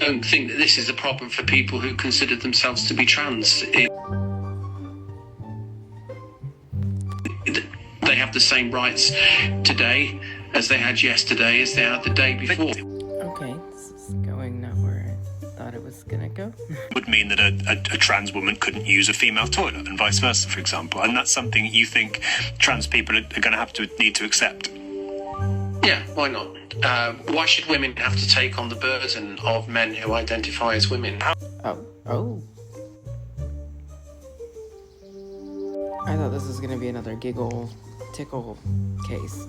don't think that this is a problem for people who consider themselves to be trans. They have the same rights today as they had yesterday, as they had the day before. Okay, this is going not where I thought it was gonna go. Would mean that a trans woman couldn't use a female toilet and vice versa, for example. And that's something you think trans people are going to have to need to accept. Yeah, why not? Why should women have to take on the burden of men who identify as women? Oh. I thought this was gonna be another giggle, tickle case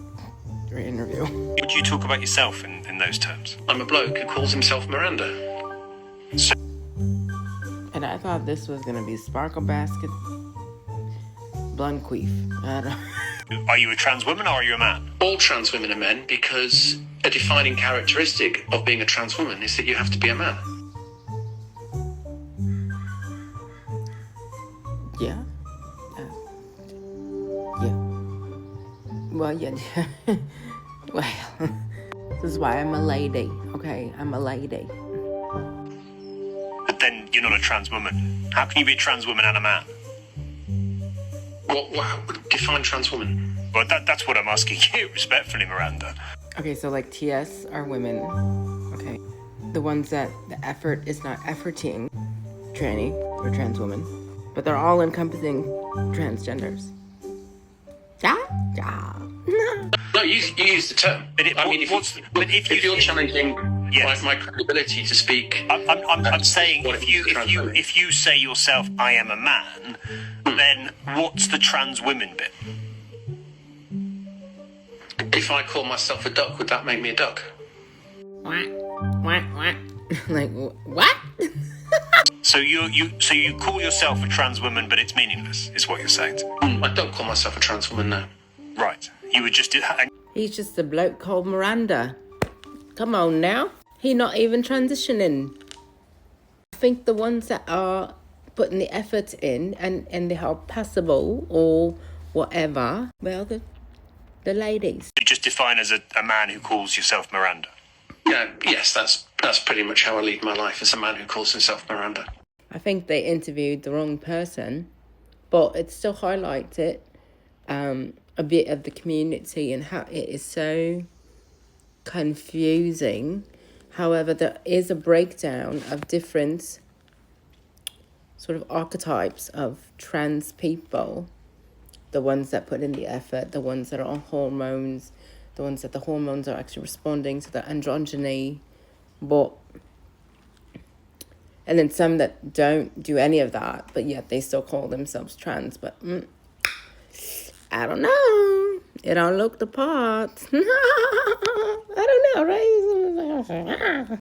or interview. Would you talk about yourself in those terms? I'm a bloke who calls himself Miranda. So, And I thought this was gonna be Sparkle Basket Blunqueef. I don't. are you a trans woman or are you a man? All trans women are men because a defining characteristic of being a trans woman is that you have to be a man. Yeah. Yeah. Well, yeah. Well, this is why I'm a lady. Okay, I'm a lady. But then you're not a trans woman. How can you be a trans woman and a man? What define trans woman? Well, that's what I'm asking you, respectfully, Miranda. Okay, so like TS are women. Okay. The ones that the effort is not efforting, tranny or trans woman. But they're all encompassing transgenders. Yeah. No, you use the term. But if you're challenging Yes. my credibility to speak, I'm saying what if you say yourself, I am a man, then what's the trans women bit? if I call myself a duck, would that make me a duck? What? Like, what? So you call yourself a trans woman, but it's meaningless, is what you're saying. I don't call myself a trans woman now. Right. You would just do. He's just a bloke called Miranda. Come on now. He not even transitioning. I think the ones that are putting the effort in and they are passable or whatever, well, the ladies. You just define as a man who calls yourself Miranda. Yeah, yes, that's pretty much how I lead my life, as a man who calls himself Miranda. I think they interviewed the wrong person, but it still highlighted a bit of the community and how it is so confusing. However, there is a breakdown of different sort of archetypes of trans people. The ones that put in the effort, the ones that are on hormones, the ones that the hormones are actually responding to the androgyny, and then some that don't do any of that, but yet they still call themselves trans. But I don't know. It don't look the part. I don't know, right?